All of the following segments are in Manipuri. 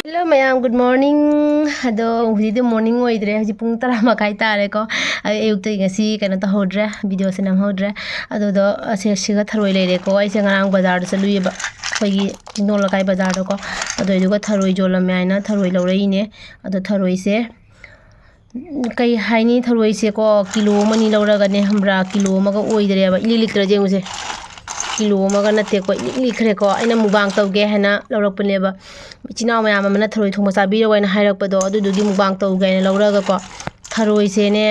Hello mayam, good morning. Ado hudi morning oidre haji pung tara makai tare ko ayuk te ngasi kana ta hodre video se nam hodre ado do ase siga tharoi lere ko ai se ngarang bazar da salu yeba khoi no lakai bazar do ko ado idu ko tharoi jolam aina tharoi lorei ne ado tharoi se kai haini tharoi se ko kilo mani lora ne hambra kilo maga oidre ba ili likra jengu se kilo maga nate ko likhre ko aina mubang tawge hena lorapne ba chinaw mayam amana tharoi thongma sabiro waina hairakpado adudugi mubang tawge na lawraga ko tharoi se ne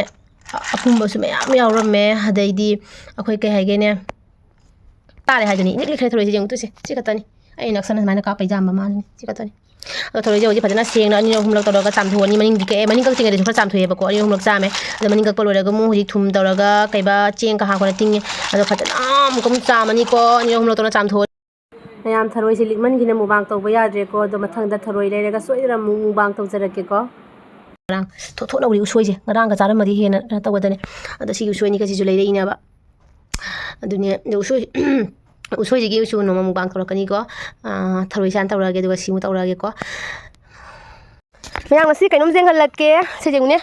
apumba su mayam yawramme hadaidi akhoi kai haige ne tare hajani nik likhre tharoi se jeng tu se chikatani ai naksana mana ka paijam ma malni chikatani tharoi je fajana sengna ani humlak tawraga chamthoni maning dike maning kak tinga de khar chamthoye ba ko ani humlak chame da maning kak paloraga mu huji thum tawraga kaiba cheng ka ha ko tingi ado fajana mukum chamani ko ani humlak tawna chamtho mayam tharoi se likman gina mubang tawba yadre ko do mathang da tharoi lerega soira mubang tawjarake ko ngarang tho lawri usoi je ngarang ga charam mari hena tawgadane ado si usoi ni ka si ju leire ina ba adune usoi usoi je gi usu no mubang tawrakani ko tharoi san tawrage do simu tawrage ko mayam si kainom jeng halake se jengune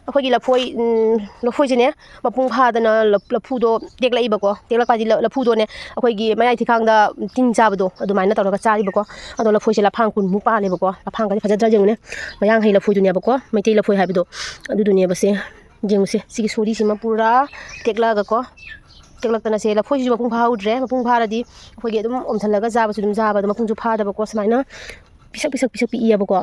akhoi gi lafoi lafoi jene mapung phadana lafu do teklai ba ko teklak paji lafu do ne akhoi gi mayai thikang da tin jabdo adumaina tawraga chari ba ko ado lafoi se lafang kun mu pa le ba ko lafang ga phajadra jengune mayang hei lafoi dunia ba ko maitai lafoi haibido adu dunia ba se jenguse sigi sori sima pura tekla ga ko teklak tana se lafoi ju mapung phaudre mapung pharadi akhoi gi adum omthalaga jaba su dum jaba da mapung ju phada ba ko smaina pisak pi iya ba ko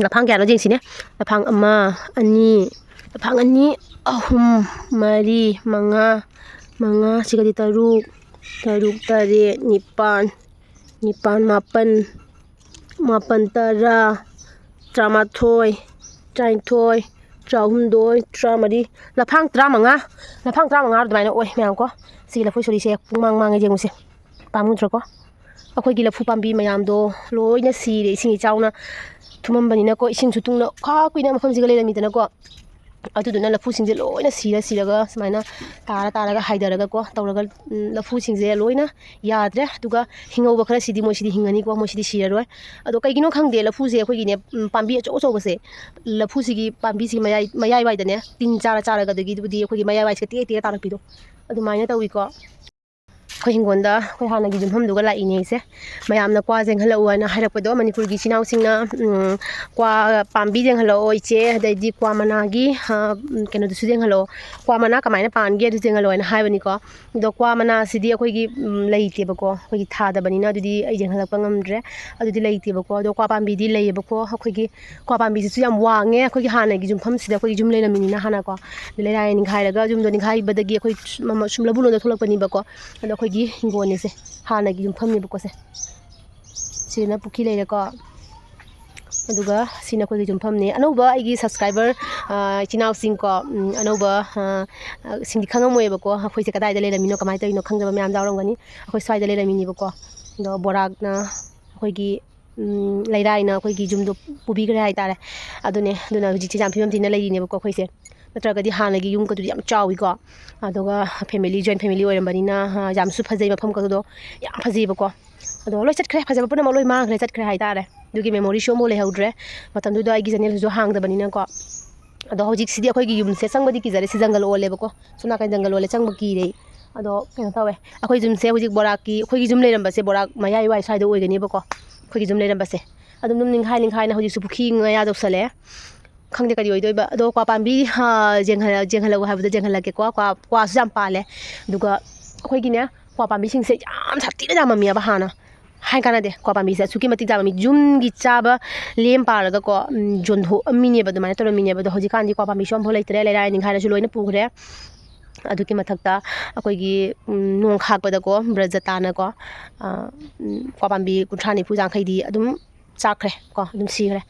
lafang kya lo jeng sine lafang ama ani lafang ani ahum mari manga sigadi taruk tare nipan mapan tara tramathoi trainthoi trahumdoi tramari lafang tramanga dumaina oi mayam ko si lafoi sori se pungmang mang jeng se pamudra ko akhoi gi lafu pambi mayam do loina sire singi chauna thumambanina ko ising sutungna kha kuina mafam jiga leira midana ko aduduna lafu singje loina siraga smaina taraga haidaraga ko tawraga lafu singje loina yadre duga hingauba khara sidi moi sidi hingani ko moi sidi siraroi ado kaigino khangde lafu je khoi gine pambi acho base lafu sigi pambi si mayai wai dane tin chara ga dagi dudi khoi gi mayai wai se te tarak pido adu maina tawi ko khoi hingonda khoi hana gi jumham duga la ine se mayamna kwa jeng hala wana hairapado manipur gi chinaw singna kwa pambi jeng hala oi che dai kwa mana gi keno du jeng hala kwa mana kamaina pan ge du jeng hala wana haibani ko do kwa mana sidi khoi gi leite ba ko khoi gi thada banina dudi ai jeng hala pangamdre adudi leite ba ko do kwa pambi di lei ba ko khoi gi kwa pambi su yam wange khoi gi hana gi jumham sida khoi jum leina minina hana ko leira ni khairaga jum do ni khai badagi khoi sumla bulo da tholak pani ba ko ado khoi gi ngone se hana gi jumpham ni ba ko se sina pukhi leira ko aduga sina khoi gi jumpham ne anoba ai gi subscriber chinaw sing ko anoba sing di khangam ba ko khoi se kadai da leira mino kamai ta ino khangjaba myam dawram gani khoi swai da leira mini ba ko do borak na khoi gi leirai na khoi gi jum do pubi gre hai tare adune ji jam phimam tina leiri ne ba ko khoi se natragadi hana gi yum ka du yam chawi ko adoga family joint family oirambanina yam su phajai mafam ka do yam phajai ba ko ado loi chat khre phajaba puna loi ma khre chat khre hai tare dugi memory show mo le haudre matam du do ai gi channel jo hang da banina ko ado hojik sidi akhoi gi yum se changbadi ki jare si jangal ole ba ko suna kan jangal ole changba ki re ado keno tawe akhoi jum se hojik borak ki akhoi gi jum leiram ba se borak mayai wai sai do oigani ba ko akhoi gi jum leiram ba se adum ning hai na hojik su pukhi ngaya dok sale khangde kari oi doiba ado kwa pambi jenghala haibda jenghala ke kwa su jam pale duga akhoi gi ne kwa pambi sing se jam thati da mami ba hana hai kana de kwa pambi se suki mati da mami jum gi chaba lem paraga ko jondho amine ba dumai to amine ba do hoji kan di kwa pambi som bholai tre lerai ning khaina su loina pugre aduki mathakta akoi gi nong khak ba da ko brajata na ko kwa pambi kuthani pujang khaidi adum chakre ko dum sigre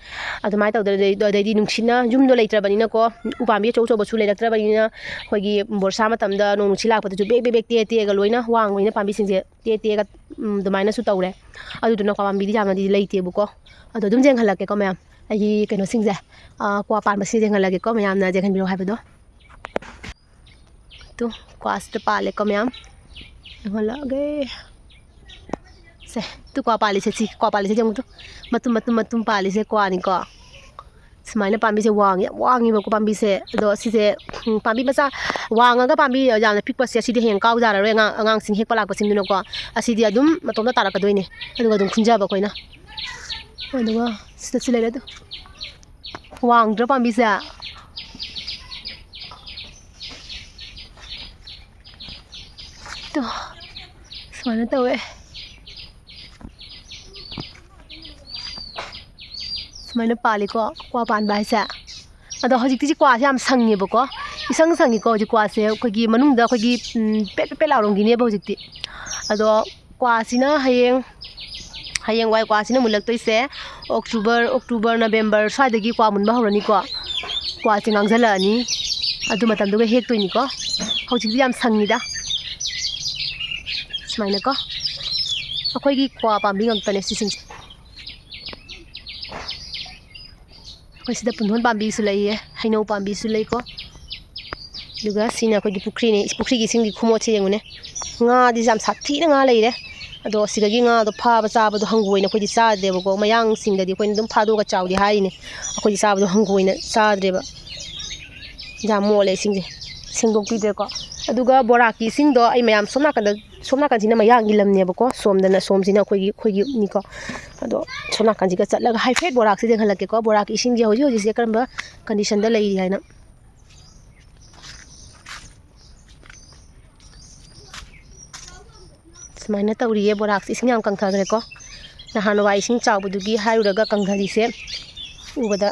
adumai taw dai nungchina jumdo leitrabanina ko upambi chou chou basu leiraktrabanina khoigi borsa matamda nong nungchi lakpa ju bek te ga loina wang loina pambi singje te ga dumaina su tawre aduduna ko pambi di jamna di leite bu ko adu dum jeng halake ko ma'am ꯑꯩꯒꯤ ꯀꯩꯅꯣꯁꯤꯡꯁꯦ ꯀ꯭ꯋꯥ ꯄꯥꯟꯕꯁꯤ ꯌꯦꯡꯍꯜꯂꯒꯦꯀꯣ ꯃꯌꯥꯝꯅ ꯌꯦꯡꯍꯟꯕꯤꯔꯣ ꯍꯥꯏꯕꯗꯣ ꯇꯨ ꯀ꯭ꯋꯥꯁꯤꯗ ꯄꯥꯜꯂꯦꯀꯣ ꯃꯌꯥꯝ ꯌꯦꯡꯍꯜꯂꯛꯑꯒꯦ ꯁꯦ ꯇꯨ ꯀ꯭ꯋꯥ ꯄꯥꯜꯂꯤꯁꯦ ꯁꯤ ꯀ꯭ꯋꯥ ꯄꯥꯜꯂꯤꯁꯦ ꯌꯦꯡꯉꯨ ꯇꯨ ꯃꯇꯨꯝ ꯄꯥꯜꯂꯤꯁꯦ ꯀ꯭ꯋꯥꯅꯤꯀꯣ ꯁꯨꯃꯥꯏꯅ ꯄꯥꯝꯕꯤꯁꯦ ꯌꯥꯝ ꯋꯥꯡꯉꯤꯕꯀꯣ ꯄꯥꯝꯕꯤꯁꯦ ꯑꯗꯣ ꯁꯤꯁꯦ ꯄꯥꯝꯕꯤ ꯃꯆꯥ ꯋꯥꯡꯉꯒ ꯄꯥꯝꯕꯤ ꯌꯥꯝꯅ ꯄꯤꯛꯄꯁꯦ ꯑꯁꯤꯗꯤ ꯍꯌꯦꯡ ꯀꯥꯎ ꯌꯥꯔꯔꯣꯏ ꯑꯉꯥꯡꯁꯤꯡ ꯍꯦꯛꯄ ꯂꯥꯛꯄꯁꯤꯡꯗꯨꯅꯀꯣ ꯑꯁꯤꯗꯤ ꯑꯗꯨꯝ ꯃꯇꯣꯝꯇ ꯇꯥꯔꯛꯀꯗꯣꯏꯅꯦ ꯑꯗꯨꯒ ꯑꯗꯨꯝ ꯈꯨꯟꯖꯕ ꯑꯩꯈꯣꯏꯅ ꯑꯗꯨꯒ ꯁꯤꯗꯁꯨ ꯂꯩꯔꯦ ꯑꯗꯨ ꯋꯥꯡꯗ꯭ꯔ ꯄꯥꯝꯕꯤꯁꯦ ꯇꯨ ꯁꯨꯃꯥꯏꯅ ꯇꯧꯋꯦ ꯁꯨꯃꯥꯏꯅ ꯄꯥꯜꯂꯤꯀꯣ ꯀ꯭ꯋꯥ ꯄꯥꯟꯕ ꯍꯥꯏꯁꯦ ꯑꯗꯣ ꯍꯧꯖꯤꯛꯇꯤ ꯀ꯭ꯋꯥꯁꯦ ꯌꯥꯝ ꯁꯪꯉꯦꯕꯀꯣ ꯏꯁꯪ ꯁꯪꯉꯤꯀꯣ ꯍꯧꯖꯤꯛ ꯀ꯭ꯋꯥꯁꯦ ꯑꯩꯈꯣꯏꯒꯤ ꯃꯅꯨꯡꯗ ꯑꯩꯈꯣꯏꯒꯤ ꯄꯦꯠ ꯄꯦꯠ ꯂꯥꯎꯔꯝꯈꯤꯅꯦꯕ ꯍꯧꯖꯤꯛꯇꯤ ꯑꯗꯣ ꯀ꯭ꯋꯥꯁꯤꯅ ꯍꯌꯦꯡꯋꯥꯏ ꯀ꯭ꯋꯥꯁꯤꯅ ꯃꯨꯜꯂꯛꯇꯣꯏꯁꯦ ꯑꯣꯛꯇꯣꯕꯔ ꯅꯕꯦꯝꯕꯔ ꯁ꯭ꯋꯥꯏꯗꯒꯤ ꯀ꯭ꯋꯥ ꯃꯨꯟꯕ ꯍꯧꯔꯅꯤꯀꯣ ꯀ꯭ꯋꯥꯁꯦ ꯉꯥꯡꯁꯤꯜꯂꯛꯑꯅꯤ ꯑꯗꯨ ꯃꯇꯝꯗꯨꯒ ꯍꯦꯛꯇꯣꯏꯅꯤꯀꯣ ꯍꯧꯖꯤꯛꯇꯤ ꯌꯥꯝ ꯁꯪꯉꯤꯗ ꯁꯨꯃꯥꯏꯅꯀꯣ ꯑꯩꯈꯣꯏꯒꯤ ꯀ꯭ꯋꯥ ꯄꯥꯝꯕꯤ ꯉꯥꯛꯇꯅꯦ ꯁꯤꯁꯤꯡꯁꯦ ꯑꯩꯈꯣꯏ ꯁꯤꯗ ꯄꯨꯡꯗꯣꯟ ꯄꯥꯝꯕꯤꯁꯨ ꯂꯩꯌꯦ ꯍꯩꯅꯧ ꯄꯥꯝꯕꯤꯁꯨ ꯂꯩꯀꯣ ꯑꯗꯨꯒ ꯁꯤꯅ ꯑꯩꯈꯣꯏꯒꯤ ꯄꯨꯈ꯭ꯔꯤꯅꯦ ꯄꯨꯈ꯭ꯔꯤꯒꯤ ꯏꯁꯤꯡꯒꯤ ꯈꯨꯃꯣꯠꯁꯦ ꯌꯦꯡꯉꯨꯅꯦ ꯉꯥꯗꯤ ꯌꯥꯝ ꯁꯥꯊꯤꯅ ꯉꯥ ꯂꯩꯔꯦ ꯑꯗꯣ ꯁꯤꯗꯒꯤ ꯉꯥꯗꯣ ꯐꯥꯕ ꯆꯥꯕꯗꯣ ꯍꯪꯒꯣꯏꯅ ꯑꯩꯈꯣꯏꯗꯤ ꯆꯥꯗꯦꯕꯀꯣ ꯃꯌꯥꯡꯁꯤꯡꯗꯗꯤ ꯑꯩꯈꯣꯏꯅ ꯑꯗꯨꯝ ꯐꯥꯗꯣꯛꯑꯒ ꯆꯥꯎꯗꯤ ꯍꯥꯏꯔꯤꯅꯦ ꯑꯩꯈꯣꯏꯗꯤ ꯆꯥꯕꯗꯣ ꯍꯪꯒꯣꯏꯅ ꯆꯥꯗ꯭ꯔꯦꯕ ꯌꯥꯝ ꯃꯣꯠꯂꯦ ꯏꯁꯤꯡꯁꯦ ꯁꯦꯡꯗꯣꯛꯄꯤꯗ꯭ꯔꯦꯀꯣ ꯑꯗꯨꯒ ꯕꯣꯔꯥꯛꯀꯤ ꯏꯁꯤꯡꯗꯣ ꯑꯩ ꯃꯌꯥꯝ ꯁꯣꯝ ꯅꯥꯀꯟꯁꯤꯅ ꯃꯌꯥꯡꯒꯤ ꯂꯝꯅꯦꯕꯀꯣ ꯁꯣꯝꯁꯤꯅ ꯑꯩꯈꯣꯏꯒꯤꯅꯤꯀꯣ ꯑꯗꯣ ꯁꯣꯝ ꯅꯥꯀꯟꯁꯤꯒ ꯆꯠꯂꯒ ꯍꯥꯏꯐꯦꯠ ꯕꯣꯔꯥꯛꯁꯦ ꯌꯦꯡꯍꯜꯂꯛꯀꯦꯀꯣ ꯕꯣꯔꯥꯛꯀꯤ ꯏꯁꯤꯡꯁꯦ ꯍꯧꯖꯤꯛꯁꯦ ꯀꯔꯝꯕ ꯀꯟꯗꯤꯁꯟꯗ ꯂꯩꯔꯤ ꯍꯥꯏꯅ ꯁꯨꯃꯥꯏꯅ ꯇꯧꯔꯤꯌꯦ ꯕꯣꯔꯥꯛꯁꯦ ꯏꯁꯤꯡ ꯌꯥꯝ ꯀꯪꯊꯈ꯭ꯔꯦꯀꯣ ꯅꯍꯥꯟꯋꯥꯏ ꯏꯁꯤꯡ ꯆꯥꯎꯕꯗꯨꯒꯤ ꯍꯥꯏꯔꯨꯔꯒ ꯀꯪꯊꯔꯤꯁꯦ ꯎꯕꯗ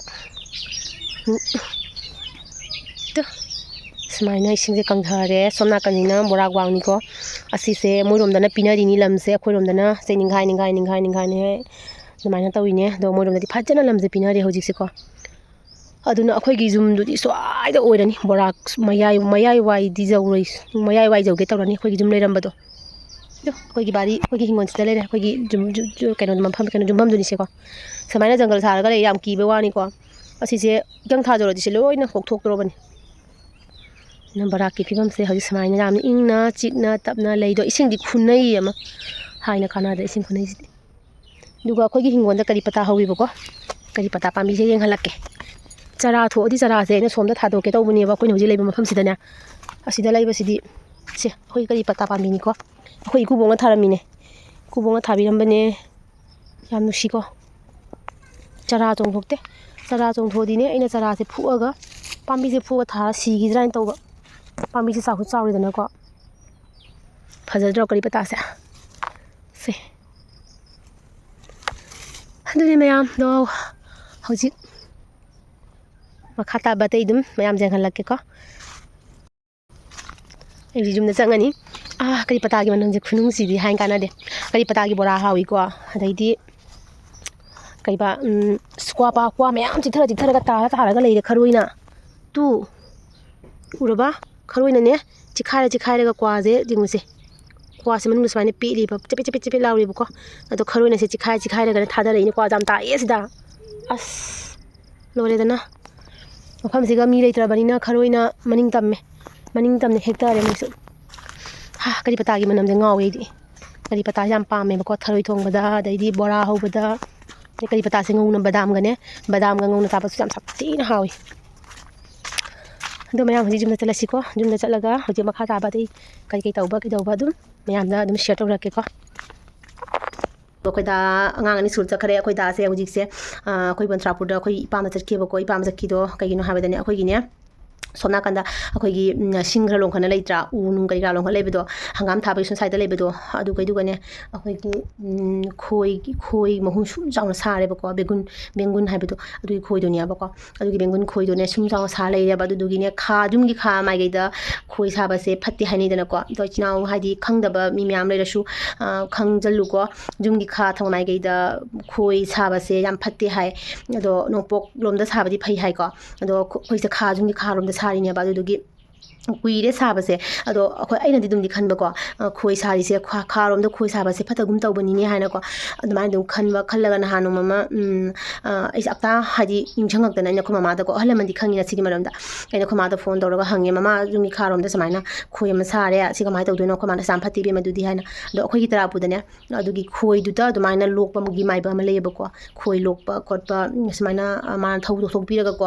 ꯁꯨꯃꯥꯏꯅ ꯏꯁꯤꯡꯁꯦ ꯀꯪꯊꯔꯦ ꯁꯣꯝ ナꯀꯟꯁꯤꯅ ꯕꯣꯔꯥꯛ ꯋꯥꯡꯅꯤꯀꯣ ꯑꯁꯤꯁꯦ ꯃꯣꯏꯔꯣꯝꯗꯅ ꯄꯤꯅꯔꯤꯅꯤ ꯂꯝꯁꯦ ꯑꯩꯈꯣꯏꯔꯣꯝꯗꯅ ꯅꯤꯡꯈꯥꯏ ꯑꯗꯨꯃꯥꯏꯅ ꯇꯧꯔꯤꯅꯦ ꯑꯗꯣ ꯃꯣꯏꯔꯣꯝꯗꯗꯤ ꯐꯖꯅ ꯂꯝꯁꯦ ꯄꯤꯅꯔꯦ ꯍꯧꯖꯤꯛꯁꯦꯀꯣ ꯑꯗꯨꯅ ꯑꯩꯈꯣꯏꯒꯤ ꯌꯨꯝꯗꯨꯗꯤ ꯁ꯭ꯋꯥꯏꯗ ꯑꯣꯏꯔꯅꯤ ꯕꯣꯔꯥꯛ ꯃꯌꯥꯏꯋꯥꯏꯗꯤ ꯃꯌꯥꯏꯋꯥꯏ ꯌꯧꯒꯦ ꯇꯧꯔꯅꯤ ꯑꯩꯈꯣꯏꯒꯤ ꯌꯨꯝ ꯂꯩꯔꯝꯕꯗꯣ ꯑꯩꯈꯣꯏꯒꯤ ꯕꯥꯔꯤ ꯑꯩꯈꯣꯏꯒꯤ ꯍꯤꯡꯒꯣꯜꯁꯤꯗ ꯂꯩꯔꯦ ꯑꯩꯈꯣꯏꯒꯤ ꯌꯨꯝꯐꯝꯗꯨꯅꯤꯁꯦꯀꯣ ꯁꯨꯃꯥꯏꯅ ꯖꯪꯒꯜ ꯁꯥꯔꯒ ꯂꯩ ꯌꯥꯝ ꯀꯤꯕ ꯋꯥꯅꯤꯀꯣ ꯑꯁꯤꯁꯦ ꯏꯀꯪ ꯊꯥꯖꯔꯗꯤ ꯁꯤ ꯂꯣꯏꯅ ꯀꯣꯛꯊꯣꯛꯇꯧꯔꯕꯅꯤ ꯕꯣꯔꯥꯛꯀꯤ ꯐꯤꯕꯝꯁꯦ ꯍꯧꯖꯤꯛ ꯁꯨꯃꯥꯏꯅ ꯌꯥꯝꯅ ꯏꯪꯅ ꯆꯤꯛꯅ ꯇꯞꯅ ꯂꯩꯗꯣ ꯏꯁꯤꯡꯗꯤ ꯈꯨꯟꯅꯩ ꯑꯃ ꯍꯥꯏꯅ ꯀꯥꯟꯅꯗ ꯏꯁꯤꯡ ꯈꯨꯟꯅꯩꯁꯤꯗꯤ ꯑꯗꯨꯒ ꯑꯩꯈꯣꯏꯒꯤ ꯍꯤꯡꯒꯣꯜꯗ ꯀꯔꯤ ꯄꯇꯥ ꯍꯧꯋꯤꯕꯀꯣ ꯀꯔꯤ ꯄꯇꯥ ꯄꯥꯝꯕꯤꯁꯦ ꯌꯦꯡꯍꯜꯂꯛꯀꯦ ꯆꯔꯥ ꯊꯣꯛꯑꯗꯤ ꯆꯔꯥꯁꯦ ꯑꯩꯅ ꯁꯣꯝꯗ ꯊꯥꯗꯣꯛꯀꯦ ꯇꯧꯕꯅꯦꯕ ꯑꯩꯈꯣꯏꯅ ꯍꯧꯖꯤꯛ ꯂꯩꯕ ꯃꯐꯝꯁꯤꯗꯅꯦ ꯑꯁꯤꯗ ꯂꯩꯕꯁꯤꯗꯤ ꯁꯦ ꯑꯩꯈꯣꯏ ꯀꯔꯤ ꯄꯇꯥ ꯄꯥꯝꯕꯤꯅꯤꯀꯣ ꯑꯩꯈꯣꯏ ꯏꯀꯨꯕꯣꯛꯅ ꯊꯥꯔꯝꯃꯤꯅꯦ ꯏꯀꯨꯕꯣꯛꯅ ꯊꯥꯕꯤꯔꯝꯕꯅꯦ ꯌꯥꯝ ꯅꯨꯡꯁꯤꯀꯣ ꯆꯔꯥ ꯆꯣꯡꯊꯣꯛꯇꯦ ꯆꯔꯥ ꯆꯣꯡꯊꯣꯛꯑꯗꯤꯅꯦ ꯑꯩꯅ ꯆꯔꯥꯁꯦ ꯐꯨꯛꯑꯒ ꯄꯥꯝꯕꯤꯁꯦ ꯐꯨꯛꯑ ꯊꯥꯔ ꯁꯤꯈꯤꯗ꯭ꯔꯥ ꯍꯥꯏꯅ ꯇꯧꯕ ꯄꯥꯝꯕꯤꯁꯦ ꯆꯥꯎꯁꯨ ꯆꯥꯎꯔꯤꯗꯅꯀꯣ ꯐꯖꯗ꯭ꯔꯣ ꯀꯔꯤ ꯄꯇꯥꯁꯦ ꯁꯦ ꯑꯗꯨꯅꯤ ꯃꯌꯥꯝꯗꯣ ꯍꯧꯖꯤꯛ ꯃꯈꯥ ꯇꯥꯕ ꯑꯇꯩ ꯑꯗꯨꯝ ꯃꯌꯥꯝ ꯌꯦꯡꯍꯜꯂꯛꯀꯦꯀꯣ ꯑꯩꯁꯦ ꯌꯨꯝꯗ ꯆꯪꯉꯅꯤ ꯀꯔꯤ ꯄꯇꯥꯒꯤ ꯃꯅꯝꯁꯦ ꯈꯨꯅꯨꯡꯁꯤꯗꯤ ꯍꯥꯏꯅ ꯀꯥꯟꯅꯗꯦ ꯀꯔꯤ ꯄꯇꯥꯒꯤ ꯕꯣꯔꯥ ꯍꯥꯎꯏꯀꯣ ꯑꯗꯩꯗꯤ ꯀ꯭ꯋꯥ ꯃꯌꯥꯝ ꯆꯤꯛꯊꯔꯒ ꯇꯥꯔꯒ ꯂꯩꯔꯦ ꯈꯔꯣꯏꯅ ꯇꯨ ꯎꯔꯕ ꯈꯔꯣꯏꯅꯅꯦ ꯆꯤꯛꯈꯥꯏꯔꯒ ꯀ꯭ꯋꯥꯁꯦ ꯌꯦꯡꯉꯨꯁꯦ ꯀ꯭ꯋꯥꯁꯦ ꯃꯅꯨꯡꯗ ꯁꯨꯃꯥꯏꯅ ꯄꯦꯠꯂꯤꯕ ꯆꯄꯦꯠ ꯂꯥꯎꯔꯤꯕꯀꯣ ꯑꯗꯣ ꯈꯔꯣꯏꯅꯁꯦ ꯆꯤꯛꯈꯥꯏꯔꯒꯅ ꯊꯥꯗꯔꯛꯏꯅꯦ ꯀ꯭ꯋꯥꯁꯦ ꯌꯥꯝ ꯇꯥꯏꯑꯦ ꯁꯤꯗ ꯑꯁ ꯂꯣꯏꯔꯦꯗꯅ ꯃꯐꯝꯁꯤꯒ ꯃꯤ ꯂꯩꯇ꯭ꯔꯕꯅꯤꯅ ꯈꯔꯣꯏꯅ ꯃꯅꯤꯡ ꯇꯝꯅ ꯍꯦꯛꯇꯔꯦ ꯃꯣꯏꯁꯨ ꯀꯔꯤ ꯄꯇꯥꯒꯤ ꯃꯅꯝꯁꯦ ꯉꯥꯎꯋꯦ ꯑꯩꯗꯤ ꯀꯔꯤ ꯄꯇꯥꯁꯦ ꯌꯥꯝ ꯄꯥꯝꯃꯦꯕꯀꯣ ꯊꯔꯣꯏ ꯊꯣꯡꯕꯗ ꯑꯗꯩꯗꯤ ꯕꯣꯔꯥ ꯍꯧꯕꯗ ꯀꯔꯤ ꯄꯇꯥꯁꯦ ꯉꯧꯅ ꯕꯗꯥꯝꯒ ꯉꯧꯅ ꯆꯥꯕꯁꯨ ꯌꯥꯝ ꯁꯥꯊꯤꯅ ꯍꯥꯎꯏ ꯑꯗꯣ ꯃꯌꯥꯝ ꯍꯧꯖꯤꯛ ꯌꯨꯝꯗ ꯆꯠꯂꯁꯤꯀꯣ ꯌꯨꯝꯗ ꯆꯠꯂꯒ ꯍꯧꯖꯤꯛ ꯃꯈꯥ ꯇꯥꯕ ꯑꯇꯩ ꯀꯩ ꯇꯧꯕ ꯑꯗꯨꯝ ꯃꯌꯥꯝꯗ ꯑꯗꯨꯝ ꯁꯤꯌꯔ ꯇꯧꯔꯛꯀꯦꯀꯣ ꯑꯩꯈꯣꯏꯗ ꯑꯉꯥꯡ ꯑꯅꯤ ꯁ꯭ꯀꯨꯜ ꯆꯠꯈ꯭ꯔꯦ ꯑꯩꯈꯣꯏ ꯗꯥꯁꯦ ꯍꯧꯖꯤꯛꯁꯦ ꯑꯩꯈꯣꯏ ꯕꯟꯇ꯭ꯔꯥꯄꯨꯔꯗ ꯑꯩꯈꯣꯏ ꯏꯄꯥꯝꯗ ꯆꯠꯈꯤꯕꯀꯣ ꯏꯄꯥꯝ ꯆꯠꯈꯤꯗꯣ ꯀꯩꯒꯤꯅꯣ ꯍꯥꯏꯕꯗꯅꯦ ꯑꯩꯈꯣꯏꯒꯤꯅꯦ ꯁꯣꯝ ꯅꯥꯀꯟꯗ ꯑꯩꯈꯣꯏꯒꯤ ꯁꯤꯡ ꯈꯔ ꯂꯣꯡꯈꯠꯅ ꯂꯩꯇ꯭ꯔꯥ ꯎ ꯅꯨꯡ ꯀꯩꯀꯥ ꯂꯣꯡꯈꯠ ꯂꯩꯕꯗꯣ ꯍꯪꯒꯥꯝ ꯊꯥꯕꯒꯤ ꯁꯣꯝ ꯁꯥꯏꯗ ꯂꯩꯕꯗꯣ ꯑꯗꯨꯒꯅꯦ ꯑꯩꯈꯣꯏꯒꯤ ꯈꯣꯏ ꯃꯍꯨꯝ ꯁꯨꯝ ꯆꯥꯎꯅ ꯁꯥꯔꯦꯕꯀꯣ ꯕꯦꯡꯒꯨꯟ ꯍꯥꯏꯕꯗꯣ ꯑꯗꯨꯒꯤ ꯈꯣꯏꯗꯨꯅꯦꯕꯀꯣ ꯑꯗꯨꯒꯤ ꯕꯦꯡꯒꯨꯟ ꯈꯣꯏꯗꯨꯅꯦ ꯁꯨꯝ ꯆꯥꯎꯅ ꯁꯥ ꯂꯩꯔꯦꯕ ꯑꯗꯨꯗꯨꯒꯤꯅꯦ ꯌꯨꯝꯒꯤ ꯈꯥ ꯃꯥꯏꯀꯩꯗ ꯈꯣꯏ ꯁꯥꯕꯁꯦ ꯐꯠꯇꯦ ꯍꯥꯏꯅꯩꯗꯅꯀꯣ ꯑꯗꯣ ꯏꯆꯤꯜ ꯏꯅꯥꯎ ꯍꯥꯏꯗꯤ ꯈꯪꯗꯕ ꯃꯤ ꯃꯌꯥꯝ ꯂꯩꯔꯁꯨ ꯈꯪꯖꯜꯂꯨꯀꯣ ꯌꯨꯝꯒꯤ ꯈꯥ ꯊꯪꯕ ꯃꯥꯏꯀꯩꯗ ꯈꯣꯏ ꯁꯥꯕꯁꯦ ꯌꯥꯝ ꯐꯠꯇꯦ ꯍꯥꯏ ꯑꯗꯣ ꯅꯣꯡꯄꯣꯛ ꯂꯣꯝꯗ ꯁꯥꯕꯗꯤ ꯐꯩ ꯍꯥꯏꯀꯣ ꯑꯗꯣ ꯑꯩꯈꯣꯏꯁꯦ ꯌꯨꯝꯒꯤ ꯈꯥꯔꯣꯝꯗ ꯁꯥꯔꯤꯅꯦꯕ ꯑꯗꯨꯗꯨꯒꯤ ꯀꯨꯏꯔꯦ ꯁꯥꯕꯁꯦ ꯑꯗꯣ ꯑꯩꯈꯣꯏ ꯑꯩꯅꯗꯤ ꯑꯗꯨꯝꯗꯤ ꯈꯟꯕꯀꯣ ꯈꯣꯏ ꯁꯥꯔꯤꯁꯦ ꯈꯥꯔꯣꯝꯗ ꯈꯣꯏ ꯁꯥꯕꯁꯦ ꯐꯠꯇꯒꯨꯝ ꯇꯧꯕꯅꯤꯅꯦ ꯍꯥꯏꯅꯀꯣ ꯑꯗꯨꯃꯥꯏꯅ ꯑꯗꯨꯝ ꯈꯜꯂꯒ ꯅꯍꯥꯟ ꯅꯣꯡꯃ ꯑꯃ ꯑꯩꯁꯦ ꯑꯞꯇꯥ ꯍꯥꯏꯗꯤ ꯅꯤꯡꯁꯤꯡꯉꯛꯇꯅ ꯑꯩꯅ ꯑꯩꯈꯣꯏ ꯃꯃꯥꯗꯀꯣ ꯑꯍꯜ ꯂꯃꯟꯗꯤ ꯈꯪꯉꯤꯅ ꯁꯤꯒꯤ ꯃꯔꯝꯗ ꯑꯩꯅ ꯑꯩꯈꯣꯏ ꯃꯥꯗ ꯐꯣꯟ ꯇꯧꯔꯒ ꯍꯪꯉꯦ ꯃꯃꯥ ꯌꯨꯝꯒꯤ ꯈꯥꯔꯣꯝꯗ ꯁꯨꯃꯥꯏꯅ ꯈꯣꯏ ꯑꯃ ꯁꯥꯔꯦ ꯁꯤ ꯀꯃꯥꯏꯅ ꯇꯧꯗꯣꯏꯅꯣ ꯑꯩꯈꯣꯏ ꯃꯥꯅ ꯌꯥꯝ ꯐꯠꯇꯦ ꯏꯕꯦꯝꯃ ꯑꯗꯨꯗꯤ ꯍꯥꯏꯅ ꯑꯗꯣ ꯑꯩꯈꯣꯏꯒꯤ ꯇꯔꯥꯄꯨꯗꯅꯦ ꯑꯗꯨꯒꯤ ꯈꯣꯏꯗꯨꯗ ꯑꯗꯨꯃꯥꯏꯅ ꯂꯣꯛꯄꯒꯤ ꯃꯥꯏꯕ ꯑꯃ ꯂꯩꯌꯦꯕꯀꯣ ꯈꯣꯏ ꯂꯣꯛꯄ ꯈꯣꯠꯄ ꯁꯨꯃꯥꯏꯅ ꯃꯥꯅ ꯊꯣꯛꯄꯤꯔꯒꯀꯣ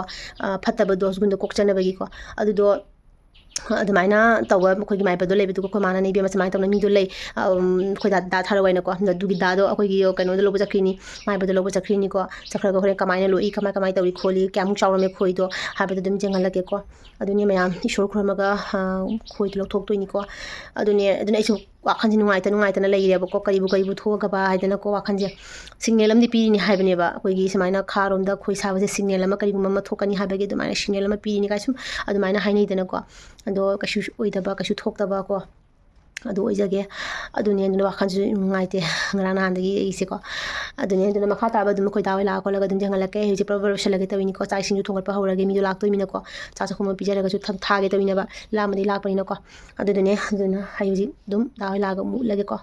ꯐꯠꯇꯕ ꯗꯣꯁꯒꯨꯝꯕꯗꯣ ꯀꯣꯛꯆꯅꯕꯒꯤꯀꯣ ꯑꯗꯨꯗꯣ ꯑꯗꯨꯃꯥꯏꯅ ꯇꯧꯕ ꯑꯩꯈꯣꯏꯒꯤ ꯃꯥꯏꯕꯗꯣ ꯂꯩꯕꯗꯨꯒ ꯑꯩꯈꯣꯏ ꯃꯥꯅ ꯏꯕꯦꯝꯃ ꯁꯨꯃꯥꯏꯅ ꯇꯧꯅ ꯃꯤꯗꯣ ꯂꯩ ꯑꯩꯈꯣꯏ ꯗꯥ ꯊꯥꯔꯛꯑꯣꯏꯅꯀꯣ ꯑꯗꯨꯒꯤ ꯗꯥꯗꯣ ꯑꯩꯈꯣꯏꯒꯤ ꯀꯩꯅꯣꯗ ꯂꯧꯕ ꯆꯠꯈ꯭ꯔꯤꯅꯤ ꯃꯥꯏꯕꯗꯣ ꯂꯧꯕ ꯆꯠꯈ꯭ꯔꯤꯅꯤꯀꯣ ꯆꯠꯈ꯭ꯔꯒ ꯍꯣꯔꯦꯟ ꯀꯃꯥꯏꯅ ꯂꯣꯛꯏ ꯀꯃꯥꯏ ꯇꯧꯏ ꯈꯣꯠꯂꯤ ꯀꯌꯥꯃꯨꯛ ꯆꯥꯎꯔꯝꯃꯦ ꯈꯣꯏꯗꯣ ꯍꯥꯏꯕꯗꯣ ꯑꯗꯨꯝ ꯌꯦꯡꯍꯜꯂꯛꯀꯦꯀꯣ ꯑꯗꯨꯅꯤ ꯃꯌꯥꯝ ꯏꯁꯣꯔ ꯈꯨꯔꯨꯝꯃꯒ ꯈꯣꯏꯗꯣ ꯂꯧꯊꯣꯛꯇꯣꯏꯅꯤꯀꯣ ꯑꯗꯨꯅ ꯑꯩꯁꯨ ꯋꯥꯈꯜꯁꯦ ꯅꯨꯡꯉꯥꯏꯇꯅ ꯂꯩꯔꯦꯕꯀꯣ ꯀꯔꯤꯕꯨ ꯊꯣꯛꯑꯒꯕ ꯍꯥꯏꯗꯅꯀꯣ ꯋꯥꯈꯜꯁꯦ ꯁꯤꯒꯅꯦꯜ ꯑꯃꯗꯤ ꯄꯤꯔꯤꯅꯤ ꯍꯥꯏꯕꯅꯦꯕ ꯑꯩꯈꯣꯏꯒꯤ ꯁꯨꯃꯥꯏꯅ ꯈꯥꯔꯣꯝꯗ ꯈꯣꯏ ꯁꯥꯕꯁꯦ ꯁꯤꯒꯅꯦꯜ ꯑꯃ ꯀꯔꯤꯒꯨꯝꯕ ꯑꯃ ꯊꯣꯛꯀꯅꯤ ꯍꯥꯏꯕꯒꯤ ꯑꯗꯨꯃꯥꯏꯅ ꯁꯤꯒꯅꯦꯜ ꯑꯃ ꯄꯤꯔꯤꯅꯤ ꯀꯥꯏ ꯁꯨꯝ ꯑꯗꯨꯃꯥꯏꯅ ꯍꯥꯏꯅꯩꯗꯅꯀꯣ ꯑꯗꯣ ꯀꯩꯁꯨ ꯑꯣꯏꯗꯕ ꯀꯩꯁꯨ ꯊꯣꯛꯇꯕ ꯑꯗꯨ ꯑꯣꯏꯖꯒꯦ ꯑꯗꯨꯅꯦ ꯑꯗꯨꯅ ꯋꯥꯈꯜꯁꯨ ꯅꯨꯡꯉꯥꯏꯇꯦ ꯉꯔꯥꯡ ꯅꯍꯥꯟꯗꯒꯤ ꯑꯩꯁꯦꯀꯣ ꯑꯗꯨꯅꯦ ꯑꯗꯨꯅ ꯃꯈꯥ ꯇꯥꯕ ꯑꯗꯨꯝ ꯑꯩꯈꯣꯏ ꯗꯥ ꯍꯣꯏ ꯂꯥꯛꯑ ꯈꯣꯠꯂꯒ ꯑꯗꯨꯝ ꯌꯦꯡꯍꯜꯂꯛꯀꯦ ꯍꯧꯖꯤꯛ ꯄ꯭ꯔꯕ ꯂꯣꯏꯁꯤꯜꯂꯒꯦ ꯇꯧꯏꯅꯤꯀꯣ ꯆꯥꯛ ꯏꯁꯤꯡꯁꯨ ꯊꯣꯡꯒꯠꯄ ꯍꯧꯔꯒꯦ ꯃꯤꯗꯣ ꯂꯥꯛꯇꯣꯏꯅꯤꯅꯀꯣ ꯆꯥꯛ ꯆꯥꯛꯈꯨꯝ ꯑꯃ ꯄꯤꯖꯔꯒꯁꯨ ꯊꯥꯒꯦ ꯇꯧꯏꯅꯦꯕ ꯂꯥꯛꯄꯗꯤ ꯂꯥꯛꯄꯅꯤꯅꯀꯣ ꯑꯗꯨꯅ ꯑꯩ ꯍꯧꯖꯤꯛ ꯑꯗꯨꯝ ꯗꯥ ꯍꯣꯏ ꯂꯥꯛꯑꯒ ꯑꯃꯨꯛ ꯎꯠꯂꯒꯦꯀꯣ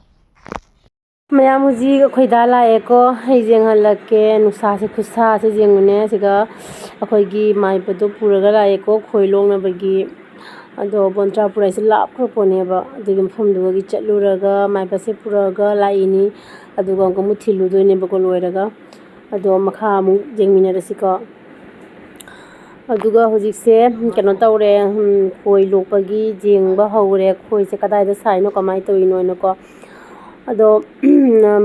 ꯃꯌꯥꯝ ꯍꯧꯖꯤꯛ ꯑꯩꯈꯣꯏ ꯗꯥ ꯂꯥꯛꯑꯦꯀꯣ ꯑꯩ ꯌꯦꯡꯍꯜꯂꯛꯀꯦ ꯅꯨꯡꯁꯥꯁꯦ ꯈꯨꯠꯁꯥꯁꯦ ꯌꯦꯡꯉꯨꯅꯦ ꯁꯤꯒ ꯑꯩꯈꯣꯏꯒꯤ ꯃꯥꯏꯕꯗꯣ ꯄꯨꯔꯒ ꯂꯥꯛꯑꯦꯀꯣ ꯈꯣꯏ ꯂꯣꯛꯅꯕꯒꯤ ꯑꯗꯣ ꯕꯣꯟꯇ꯭ꯔꯥꯄꯨꯔ ꯍꯥꯏꯁꯦ ꯂꯥꯞꯈ꯭ꯔ ꯄꯣꯠꯅꯦꯕ ꯑꯗꯨꯒꯤ ꯃꯐꯝꯗꯨꯒꯤ ꯆꯠꯂꯨꯔꯒ ꯃꯥꯏꯕꯁꯦ ꯄꯨꯔꯛꯑꯒ ꯂꯥꯛꯏꯅꯤ ꯑꯗꯨꯒ ꯑꯃꯨꯛ ꯊꯤꯜꯂꯨꯗꯣꯏꯅꯦꯕꯀꯣ ꯂꯣꯏꯔꯒ ꯑꯗꯣ ꯃꯈꯥ ꯑꯃꯨꯛ ꯌꯦꯡꯃꯤꯟꯅꯔꯁꯤꯀꯣ ꯑꯗꯨꯒ ꯍꯧꯖꯤꯛꯁꯦ ꯀꯩꯅꯣ ꯇꯧꯔꯦ ꯈꯣꯏ ꯂꯣꯛꯄꯒꯤ ꯌꯦꯡꯕ ꯍꯧꯔꯦ ꯈꯣꯏꯁꯦ ꯀꯗꯥꯏꯗ ꯁꯥꯏꯅꯣ ꯀꯃꯥꯏꯅ ꯇꯧꯔꯤꯅꯣꯅꯀꯣ ꯑꯗꯣ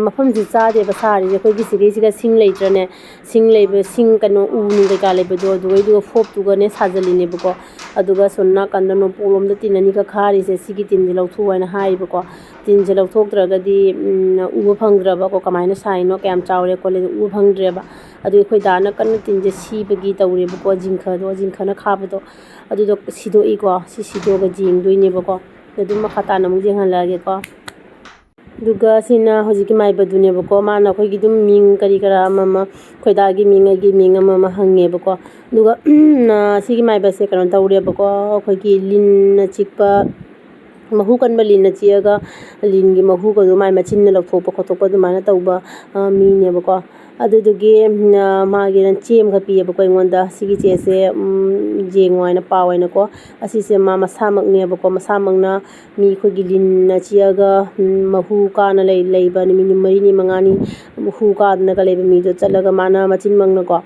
ꯃꯐꯝꯁꯤ ꯆꯥꯗꯦꯕ ꯁꯥꯔꯤꯁꯦ ꯑꯩꯈꯣꯏꯒꯤ ꯁꯤꯒꯩꯁꯤꯒ ꯁꯤꯡ ꯂꯩꯇ꯭ꯔꯅꯦ ꯁꯤꯡ ꯀꯩꯅꯣ ꯎ ꯅꯨꯡ ꯀꯩꯀꯥ ꯂꯩꯕꯗꯣ ꯑꯗꯨꯒꯩꯗꯨꯒ ꯐꯣꯞꯇꯨꯒꯅꯦ ꯁꯥꯖꯤꯜꯂꯤꯅꯦꯕꯀꯣ ꯑꯗꯨꯒ ꯁꯣꯝ ꯅꯥꯀꯟꯗ ꯅꯣꯡꯄꯣꯛꯂꯣꯝꯗ ꯇꯤꯟ ꯑꯅꯤꯒ ꯈꯥꯔꯤꯁꯦ ꯁꯤꯒꯤ ꯇꯤꯟꯁꯦ ꯂꯧꯊꯣꯛꯑꯣ ꯍꯥꯏꯅ ꯍꯥꯏꯌꯦꯕꯀꯣ ꯇꯤꯟꯁꯦ ꯂꯧꯊꯣꯛꯇ꯭ꯔꯒꯗꯤ ꯎꯕ ꯐꯪꯗ꯭ꯔꯕꯀꯣ ꯀꯃꯥꯏꯅ ꯁꯥꯏꯅꯣ ꯀꯌꯥꯝ ꯆꯥꯎꯔꯦ ꯈꯣꯠꯂꯦ ꯎꯕ ꯐꯪꯗ꯭ꯔꯦꯕ ꯑꯗꯨꯒꯤ ꯑꯩꯈꯣꯏ ꯗꯥꯅ ꯀꯟꯅ ꯇꯤꯟꯁꯦ ꯁꯤꯕꯒꯤ ꯇꯧꯔꯦꯕꯀꯣ ꯖꯤꯡꯈꯅ ꯈꯥꯕꯗꯣ ꯑꯗꯨꯗꯣ ꯁꯤꯗꯣꯛꯏꯀꯣ ꯁꯤ ꯁꯤꯗꯣꯛꯑꯒ ꯌꯦꯡꯗꯣꯏꯅꯦꯕꯀꯣ ꯑꯗꯨꯝ ꯃꯈꯥ ꯇꯥꯅ ꯑꯃꯨꯛ ꯌꯦꯡꯍꯜꯂꯛꯑꯒꯦꯀꯣ ꯑꯗꯨꯒ ꯁꯤꯅ ꯍꯧꯖꯤꯛꯀꯤ ꯃꯥꯏꯕꯗꯨꯅꯦꯕꯀꯣ ꯃꯥꯅ ꯑꯩꯈꯣꯏꯒꯤ ꯑꯗꯨꯝ ꯃꯤꯡ ꯀꯔꯤ ꯀꯔꯥ ꯑꯃ ꯑꯩꯈꯣꯏ ꯗꯥꯒꯤ ꯃꯤꯡ ꯑꯩꯒꯤ ꯃꯤꯡ ꯑꯃ ꯍꯪꯉꯦꯕꯀோ ꯑꯗꯨꯒ ꯁꯤꯒꯤ ꯃꯥꯏꯕꯁꯦ ꯀꯩꯅꯣ ꯇꯧꯔꯦꯕꯀꯣ ꯑꯩꯈꯣꯏꯒꯤ ꯂꯤꯟꯅ ꯆꯤꯛꯄ ꯃꯍꯨ ꯀꯟꯕ ꯂꯤꯟꯅ ꯆꯤꯛꯑꯒ ꯂꯤꯟꯒꯤ ꯃꯍꯨꯒꯗꯣ ꯃꯥꯏ ꯃꯆꯤꯟꯅ ꯂꯧꯊꯣꯛꯄ ꯈꯣꯠꯇꯣꯛꯄ ꯑꯗꯨꯃꯥꯏꯅ ꯇꯧꯕ ꯃꯤꯅꯦꯕꯀꯣ ꯑꯗꯨꯗꯨꯒꯤ ꯃꯥꯒꯤ ꯆꯦ ꯑꯃꯈꯛ ꯄꯤꯌꯦꯕꯀꯣ ꯑꯩꯉꯣꯟꯗ ꯁꯤꯒꯤ ꯆꯦꯁꯦ ꯌꯦꯡꯉꯣ ꯍꯥꯏꯅ ꯄꯥꯎ ꯍꯥꯏꯅꯀꯣ ꯑꯁꯤꯁꯦ ꯃꯥ ꯃꯁꯥꯃꯛꯅꯦꯕꯀꯣ ꯃꯁꯥꯃꯛꯅ ꯃꯤ ꯑꯩꯈꯣꯏꯒꯤ ꯂꯤꯟꯅ ꯆꯤꯛꯑꯒ ꯃꯍꯨ ꯀꯥꯅ ꯂꯩꯕ ꯅꯨꯃꯤꯠ 4ꯅꯤ 5ꯅꯤ ꯍꯨ ꯀꯥꯗꯅꯒ ꯂꯩꯕ ꯃꯤꯗꯣ ꯆꯠꯂꯒ ꯃꯥꯅ ꯃꯆꯤꯟꯃꯛꯅꯀꯣ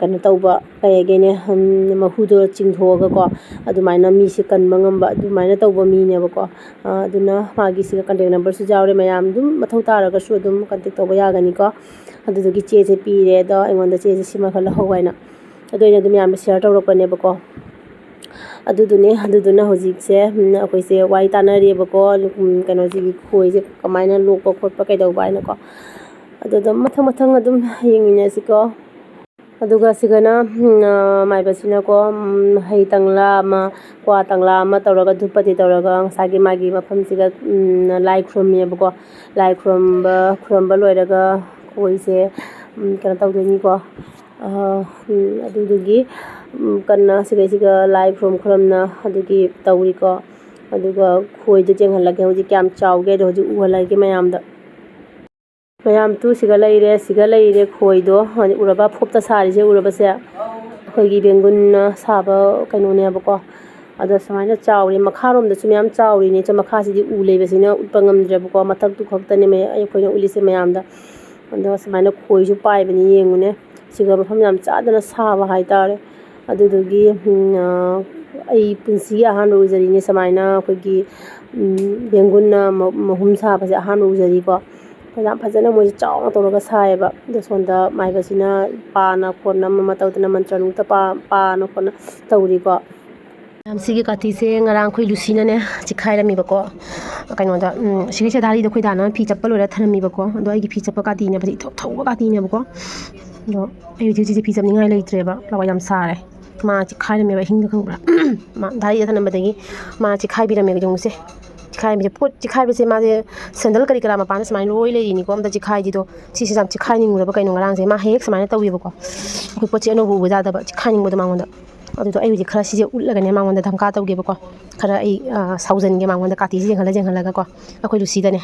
ꯀꯩꯅꯣ ꯇꯧꯕ ꯀꯩ ꯍꯥꯏꯒꯦꯅꯦ ꯃꯍꯨꯗꯣ ꯆꯤꯡꯊꯣꯛꯑꯒꯀꯣ ꯑꯗꯨꯃꯥꯏꯅ ꯃꯤꯁꯦ ꯀꯟꯕ ꯉꯝꯕ ꯑꯗꯨꯃꯥꯏꯅ ꯇꯧꯕ ꯃꯤꯅꯦꯕꯀோ ꯑꯗꯨꯅ ꯃꯥꯒꯤꯁꯤꯒ ꯀꯟꯇꯦꯛ ꯅꯝꯕꯔꯁꯨ ꯌꯥꯎꯔꯦ ꯃꯌꯥꯝ ꯑꯗꯨꯝ ꯃꯊꯧ ꯇꯥꯔꯒꯁꯨ ꯑꯗꯨꯝ ꯀꯟꯇꯦꯛ ꯇꯧꯕ ꯌꯥꯒꯅꯤꯀꯣ ꯑꯗꯨꯗꯨꯒꯤ ꯆꯦꯁꯦ ꯄꯤꯔꯦ ꯑꯗꯣ ꯑꯩꯉꯣꯟꯗ ꯆꯦꯁꯦ ꯁꯤꯃ ꯈꯔ ꯂꯧꯍꯧ ꯍꯥꯏꯅ ꯑꯗꯨ ꯑꯩꯅ ꯑꯗꯨꯝ ꯌꯥꯝꯅ ꯁꯤꯌꯔ ꯇꯧꯔꯛꯄꯅꯦꯕꯀꯣ ꯑꯗꯨꯗꯨꯅ ꯍꯧꯖꯤꯛꯁꯦ ꯑꯩꯈꯣꯏꯁꯦ ꯋꯥꯔꯤ ꯇꯥꯟꯅꯔꯤꯕꯀꯣ ꯀꯩꯅꯣꯁꯤꯒꯤ ꯈꯣꯏꯁꯦ ꯀꯃꯥꯏꯅ ꯂꯣꯛꯄ ꯈꯣꯠꯄ ꯀꯩꯗꯧꯕ ꯍꯥꯏꯅꯀꯣ ꯑꯗꯨꯗ ꯃꯊꯪ ꯑꯗꯨꯝ ꯌꯦꯡꯃꯤꯟꯅꯁꯤꯀꯣ ꯑꯗꯨꯒ ꯁꯤꯒꯅ ꯃꯥꯏꯕꯁꯤꯅꯀꯣ ꯍꯩ ꯇꯪꯂꯥ ꯑꯃ ꯀ꯭ꯋꯥ ꯇꯪꯂꯥ ꯑꯃ ꯇꯧꯔꯒ ꯙꯨꯞꯄꯇꯤ ꯇꯧꯔꯒ ꯉꯁꯥꯏꯒꯤ ꯃꯥꯒꯤ ꯃꯐꯝꯁꯤꯒ ꯂꯥꯏ ꯈꯨꯔꯨꯝꯃꯦꯕꯀꯣ ꯂꯥꯏ ꯈꯨꯔꯨꯝꯕ ꯂꯣꯏꯔꯒ ꯈꯣꯏꯁꯦ ꯀꯩꯅꯣ ꯇꯧꯗꯣꯏꯅꯤꯀꯣ ꯑꯗꯨꯗꯨꯒꯤ ꯀꯟꯅ ꯁꯤꯒꯩꯁꯤꯒ ꯂꯥꯏ ꯈꯨꯔꯨꯝꯅ ꯑꯗꯨꯒꯤ ꯇꯧꯔꯤꯀꯣ ꯑꯗꯨꯒ ꯈꯣꯏꯗꯣ ꯌꯦꯡꯍꯜꯂꯒꯦ ꯍꯧꯖꯤꯛ ꯀꯌꯥꯝ ꯆꯥꯎꯒꯦ ꯑꯗꯣ ꯍꯧꯖꯤꯛ ꯎꯍꯜꯂꯒꯦ ꯃꯌꯥꯝ ꯁꯤꯒ ꯂꯩꯔꯦ ꯈꯣꯏꯗꯣ ꯎꯔꯕ ꯐꯣꯞꯇ ꯁꯥꯔꯤꯁꯦ ꯎꯔꯕꯁꯦ ꯑꯩꯈꯣꯏꯒꯤ ꯕꯦꯡꯒꯨꯟꯅ ꯁꯥꯕ ꯀꯩꯅꯣꯅꯦꯕꯀꯣ ꯑꯗꯣ ꯁꯨꯃꯥꯏꯅ ꯆꯥꯎꯔꯤ ꯃꯈꯥꯔꯣꯝꯗꯁꯨ ꯃꯌꯥꯝ ꯆꯥꯎꯔꯤꯅꯦ ꯃꯈꯥꯁꯤꯗꯤ ꯎ ꯂꯩꯕꯁꯤꯅ ꯎꯠꯄ ꯉꯝꯗ꯭ꯔꯦꯕꯀꯣ ꯃꯊꯛꯇꯨ ꯈꯛꯇꯅꯦ ꯑꯩꯈꯣꯏꯅ ꯎꯠꯂꯤꯁꯦ ꯃꯌꯥꯝꯗ ꯑꯗꯣ ꯁꯨꯃꯥꯏꯅ ꯈꯣꯏꯁꯨ ꯄꯥꯏꯕꯅꯤ ꯌꯦꯡꯉꯨꯅꯦ ꯁꯤꯒ ꯃꯐꯝ ꯌꯥꯝ ꯆꯥꯗꯅ ꯁꯥꯕ ꯍꯥꯏꯇꯥꯔꯦ ꯑꯗꯨꯗꯨꯒꯤ ꯑꯩ ꯄꯨꯟꯁꯤꯒꯤ ꯑꯍꯥꯟꯕ ꯎꯖꯔꯤꯅꯦ ꯁꯨꯃꯥꯏꯅ ꯑꯩꯈꯣꯏꯒꯤ ꯕꯦꯡꯒꯨꯟꯅ ꯃꯍꯨꯝ ꯁꯥꯕꯁꯦ ꯑꯍꯥꯟꯕ ꯎꯖꯔꯤꯀꯣ ꯌꯥꯝ ꯐꯖꯅ ꯃꯣꯏꯁꯦ ꯆꯥꯎꯅ ꯇꯧꯔꯒ ꯁꯥꯏꯌꯦꯕ ꯑꯗꯣ ꯁꯣꯝꯗ ꯃꯥꯏꯕꯁꯤꯅ ꯄꯥꯅ ꯈꯣꯠꯅ ꯑꯃ ꯇꯧꯗꯅ ꯃꯟꯇ꯭ꯔ ꯅꯨꯡꯇ ꯄꯥꯅ ꯈꯣꯠꯅ ꯇꯧꯔꯤꯀꯣ ꯁꯤꯒꯤ ꯀꯥꯇꯤꯁꯦ ꯉꯔꯥꯡ ꯑꯩꯈꯣꯏ ꯂꯨꯁꯤꯅꯅꯦ ꯆꯤꯛꯈꯥꯏꯔꯝꯃꯤꯕꯀꯣ ꯀꯩꯅꯣꯗ ꯁꯤꯒꯤ ꯁꯦꯗꯥꯔꯤꯗꯣ ꯑꯩꯈꯣꯏ ꯗꯥꯅ ꯐꯤ ꯆꯞꯄ ꯂꯣꯏꯔ ꯊꯅꯝꯃꯤꯕꯀꯣ ꯑꯗꯣ ꯑꯩꯒꯤ ꯐꯤ ꯆꯞꯄ ꯀꯥꯇꯤꯅꯦꯕ ꯏꯊꯧ ꯊꯧꯕ ꯀꯥꯇꯤꯅꯦꯕꯀꯣ ꯑꯗꯣ ꯑꯩ ꯍꯧꯖꯤꯛꯁꯦ ꯐꯤ ꯆꯞꯅꯤꯡꯉꯥꯏ ꯂꯩꯇ꯭ꯔꯦꯕ ꯂꯋꯥꯏ ꯌꯥꯝ ꯁꯥꯔꯦ ꯃꯥ ꯆꯤꯛꯈꯥꯏꯔꯝꯃꯦꯕ ꯑꯍꯤꯡꯗ ꯈꯪꯕ꯭ꯔꯥ ꯙꯥꯔꯤꯗ ꯊꯅꯝꯕꯗꯒꯤ ꯃꯥ ꯆꯤꯛꯈꯥꯏꯕꯤꯔꯝꯃꯦꯕ ꯌꯦꯡꯉꯨꯁꯦ ꯆꯤꯛꯈꯥꯏꯕꯁꯦ ꯃꯥꯁꯦ ꯁꯦꯟꯗꯜ ꯀꯔꯤ ꯀꯔꯥ ꯃꯄꯥꯟꯗ ꯁꯨꯃꯥꯏꯅ ꯂꯣꯏ ꯂꯩꯔꯤꯅꯤꯀꯣ ꯑꯝꯇ ꯆꯤꯛꯈꯥꯏꯗꯤꯗꯣ ꯁꯤꯁꯦ ꯌꯥꯝ ꯆꯤꯛꯈꯥꯏꯅꯤꯡꯉꯨꯔꯕ ꯀꯩꯅꯣ ꯉꯔꯥꯡꯁꯦ ꯃꯥ ꯍꯦꯛ ꯁꯨꯃꯥꯏꯅ ꯇꯧꯋꯦꯕꯀꯣ ꯑꯩꯈꯣꯏ ꯄꯣꯠ ꯆꯩ ꯑꯅꯧꯕ ꯎꯕ ꯌꯥꯗꯕ ꯆꯤꯛꯈꯥꯏꯅꯤꯡꯕꯗꯣ ꯃꯉꯣꯟꯗ ꯑꯗꯨꯗꯣ ꯑꯩ ꯍꯧꯖꯤꯛ ꯈꯔ ꯁꯤꯁꯦ ꯎꯠꯂꯒꯅꯦ ꯃꯉꯣꯟꯗ ꯙꯝꯀꯥ ꯇꯧꯒꯦꯕꯀꯣ ꯈꯔ ꯑꯩ ꯁꯥꯎꯖꯟꯒꯦ ꯃꯉꯣꯟꯗ ꯀꯥꯇꯤꯁꯦ ꯌꯦꯡꯍꯜꯂꯒꯀꯣ ꯑꯩꯈꯣꯏ ꯂꯨꯁꯤꯗꯅꯦ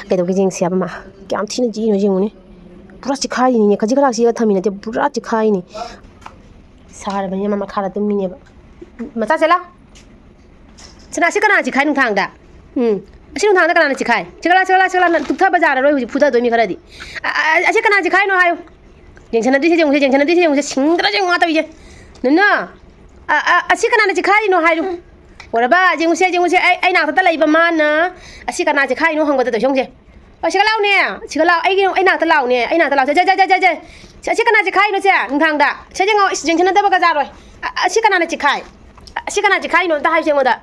ꯀꯩꯗꯧꯒꯦ ꯌꯦꯡꯁꯤ ꯍꯥꯏꯕ ꯃꯥ ꯀꯌꯥꯝ ꯊꯤꯅ ꯆꯤꯛꯏꯅꯣ ꯌꯦꯡꯉꯨꯅꯦ ꯄꯨꯔꯥ ꯆꯤꯛꯈꯥꯏꯔꯤꯅꯤꯅꯦ ꯈꯖꯤꯛ ꯈꯔꯥꯛꯁꯤꯒ ꯊꯝꯃꯤ ꯅꯠꯇꯦ ꯄꯨꯔꯥ ꯆꯤꯛꯈꯥꯏꯔꯤꯅꯤ ꯁꯥꯔꯕꯅꯤꯅ ꯃꯥ ꯃꯈꯥꯗ ꯇꯨꯝꯃꯤꯅꯦꯕ ꯃꯆꯥ ꯆꯦꯂꯥ ꯁꯤ ꯀꯅꯥ ꯆꯤꯛꯈꯥꯏ ꯅꯨꯡꯊꯥꯡꯗ ꯑꯁꯤ ꯅꯨꯡꯊꯥꯡꯗ ꯀꯅꯥꯅ ꯆꯤꯛꯈꯥꯏ ꯆꯤꯛꯀꯂꯥ ꯇꯨꯞꯊꯕ ꯌꯥꯔꯔꯣꯏ ꯍꯧꯖꯤꯛ ꯐꯨꯊꯗꯣꯏ ꯃꯤ ꯈꯔꯗꯤ ꯑꯁꯤ ꯀꯅꯥ ꯆꯤꯛꯈꯥꯏꯅꯣ ꯍꯥꯏꯌꯨ ꯌꯦꯡꯁꯟꯅꯗ꯭ꯔꯤꯁꯦ ꯌꯦꯡꯉꯨꯁꯦ ꯁꯤꯡꯗ꯭ꯔꯁꯦ ꯉꯥ ꯇꯧꯏꯁꯦ ꯅꯨꯅ ꯑꯁꯤ ꯀꯅꯥꯅ ꯆꯤꯛꯈꯥꯏꯔꯤꯅꯣ ꯍꯥꯏꯌꯨ ꯋꯥꯔꯕ ꯌꯦꯡꯉꯨꯁꯦ ꯑꯩ ꯅꯥꯛꯇ ꯂꯩꯕ ꯃꯥꯅ ꯑꯁꯤ ꯀꯅꯥ ꯆꯤꯛꯈꯥꯏꯅꯣ ꯍꯪꯕꯗ ꯌꯦꯡꯉꯨꯁꯦ ꯁꯤꯒ ꯂꯥꯎꯅꯦ ꯁꯤꯒ ꯂꯥꯎ ꯑꯩ ꯅꯥꯛꯇ ꯂꯥꯎꯅꯦ ꯑꯩ ꯅꯥꯛꯇ ꯂꯥꯎ ꯖꯩ ꯑꯁꯤ ꯀꯅꯥ ꯆꯤꯛꯈꯥꯏꯅꯣꯁꯦ ꯅꯨꯡꯊꯥꯡꯗ ꯁꯦ ꯌꯦꯡꯉꯣ ꯌꯦꯡꯁꯟꯅꯗꯕꯒ ꯌꯥꯔꯣꯏ ꯑꯁꯤ ꯀꯅꯥꯅ ꯆꯤꯛꯈꯥꯏ ꯑꯁꯤ ꯀꯅꯥ ꯆꯤꯛꯈꯥꯏꯅꯣ ꯑꯝꯇ ꯍꯥꯏꯁꯦ ꯑꯩꯉꯣꯟꯗ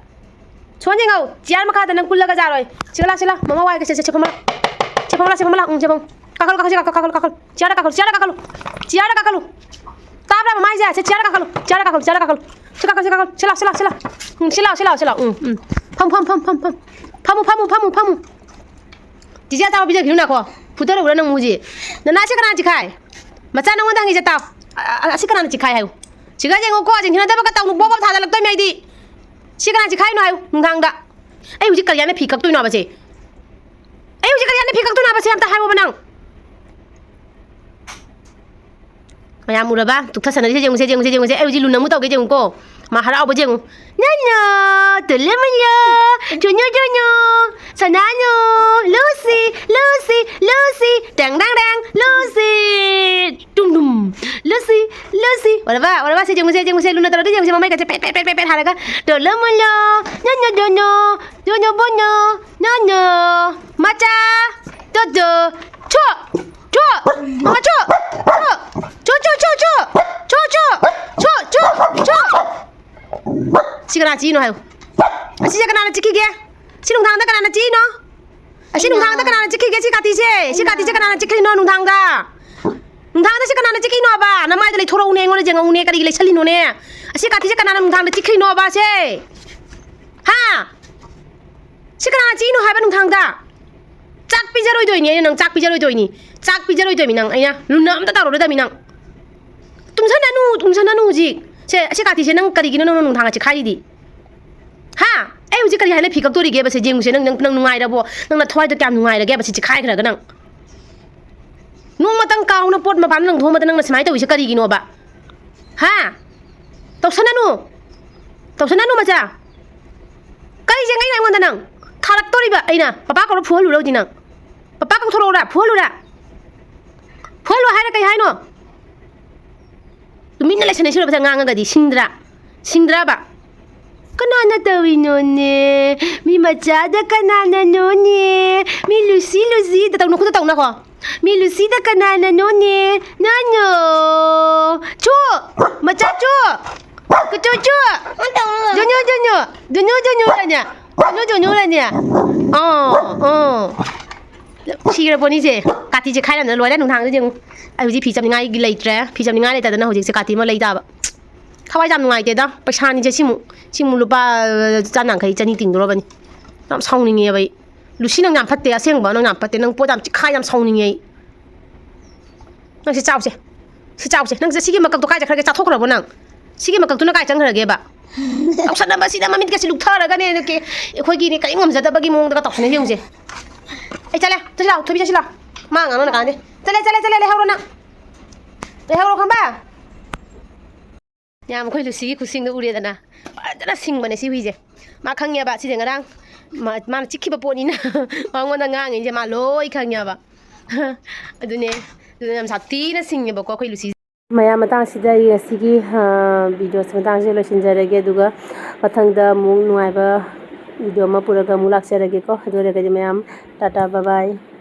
ꯁꯣꯟ ꯌꯦꯡꯉꯣ ꯆꯤꯌꯥꯔ ꯃꯈꯥꯗ ꯅꯪ ꯀꯨꯜꯂꯒ ꯌꯥꯔꯣꯏ ꯁꯤꯒ ꯃꯃꯥ ꯋꯥꯏꯒ ꯁꯦ ꯐꯝꯃ ꯆꯦꯐꯝ ꯀꯥꯈꯠꯂꯨ ꯆꯤꯌꯥꯔꯗ ꯀꯥꯈꯠꯂꯨ ꯇꯥꯕ꯭ꯔꯥ ꯃꯃꯥ ꯍꯥꯏꯁꯦ ꯁꯦ ꯆꯤꯌꯥꯔꯗ ꯀꯥꯈꯠꯂꯨ ꯁꯤ ꯂꯥꯎ ꯐꯝꯃꯨ ꯆꯤꯆꯦ ꯑꯆꯥꯄꯣꯠ ꯄꯤꯖꯈꯤꯅꯨ ꯅꯥꯀꯣ ꯐꯨꯊꯔꯛꯎꯔ ꯅꯪ ꯃꯨꯁꯤ ꯅꯅꯥꯁꯤ ꯀꯅꯥꯅ ꯆꯤꯛꯈꯥꯏ ꯃꯆꯥ ꯅꯪꯉꯣꯟꯗ ꯍꯪꯉꯤꯁꯦ ꯇꯥꯎ ꯑꯁꯤ ꯀꯅꯥꯅ ꯆꯤꯛꯈꯥꯏ ꯍꯥꯏꯌꯨ ꯁꯤꯒ ꯌꯦꯡꯉꯨꯀꯣ ꯌꯦꯡꯁꯤꯟꯅꯗꯕꯒ ꯇꯧꯅꯨ ꯕꯣꯕ ꯊꯥꯗꯜꯂꯛꯇꯣꯏꯅꯦ ꯑꯩꯗꯤ ꯁꯤ ꯀꯅꯥ ꯆꯤꯛꯈꯥꯏꯅꯣ ꯍꯥꯏꯌꯨ ꯅꯨꯡꯗꯥꯡꯗ ꯑꯩ ꯍꯧꯖꯤꯛ ꯀꯔꯤꯌꯥꯅ ꯐꯤ ꯀꯛꯇꯣꯏꯅꯣ ꯍꯥꯏꯕꯁꯦ ꯑꯝꯇ ꯍꯥꯏꯌꯣꯕ ꯅꯪ ꯃꯌꯥꯝ ꯎꯔꯕ ꯇꯨꯛꯊꯁꯟꯅꯔꯤꯁꯦ ꯌꯦꯡꯉꯨꯁꯦ ꯑꯩ ꯍꯧꯖꯤꯛ ꯂꯨꯅ ꯑꯃꯨꯛ ꯇꯧꯒꯦ ꯌꯦꯡꯉꯨꯀꯣ ꯃꯥ ꯍꯔꯥꯎꯕ ꯌꯦꯡꯉꯨ ꯅꯥꯅꯥ ꯇꯨꯂꯃꯜꯂꯣ ꯖꯣꯅꯣ ꯁꯅꯥꯅꯣ Lucy ꯗang Lucy tum Lucy wala si jenguse luna taro di jenguse mamai kace pet haraga dolomolo dono bono nono macha dodo cho mama cho si kana chi no hayo si kana na chiki ge si nung thang da kana na chi no si nung thang da kana na chiki ge si kati se kana na chiki no nung thang da si kana na chiki no ba na mai da le thoro une ngone jenga une kari le chali no ne si kati se kana na nung thang da chiki no ba se ha si kana na chi no hai ba nung thang da chak pi jaroi doi ni nang chak pi jaroi doi mi nang aina luna am ta taro da mi nang tumsana nu ji se kati se nang kari gi no nung thang chi khai di ha ai huji kari hai le phikak tori ge ba se jeng se nang nungai da bo nang na thwai da kyam nungai da ge ba se chi khai khra ga nang nung matang kaw na pot ma ban nang thoma da nang na smai tawi se kari gi no ba ha tausana nu ma cha kari je ngai nang ngon da nang thalak tori ba aina papa ko phu lu lo di nang papa ko thoro ra phu lu hai ra kai hai no tumin na le sene sira ba ngang ga di sindra ba kanana tawi no ne mi macha da kanana no ne mi Lucy da tau na ko mi Lucy da kanana no ne nano chu macha chu ku chu jonyo la nya Sira boni je kati je khai na loi la nung thang je ai huji phi cham ngai gi lei tre phi cham ngai lei ta na huji se kati ma lei da ba khawai jam ngai te da paisa ni je simu lupa chan nang khai chani ting do ba ni nam saung ni nge bai Lucy nang yam phatte aseng ba nang yam phatte nang po jam chi khai yam saung ni nge nang se chau se nang se sigi makak to kai ja khra ge cha thok ra bo nang sigi makak tu na kai chang khra ge ba au san ba si da mamit ke si luk thara ga ne ke khoi gi ni kai ngom ja da ba gi mong da ka tok ne yong je ai chale lao thôi bây giờ lao mang nó là cái đi chale lấy hao rồi nè lấy hao rồi không ba nhà mà khơi Lucy khu sinh nó uri đó rất là sinh mà này siêu gì mà khăng nhà bạn chỉ để ngang đang mà chỉ khi bà bồn đi nè mà ngon đang ngang như mà lôi khăng nhà bạn đó nè làm sao tí nó sinh nhà bà có khơi Lucy maya matang sida sigi video matang se lo sinjarage duga pathangda mung nuai ba video ma puraga mulak serage ko adore ga mayam tata bye bye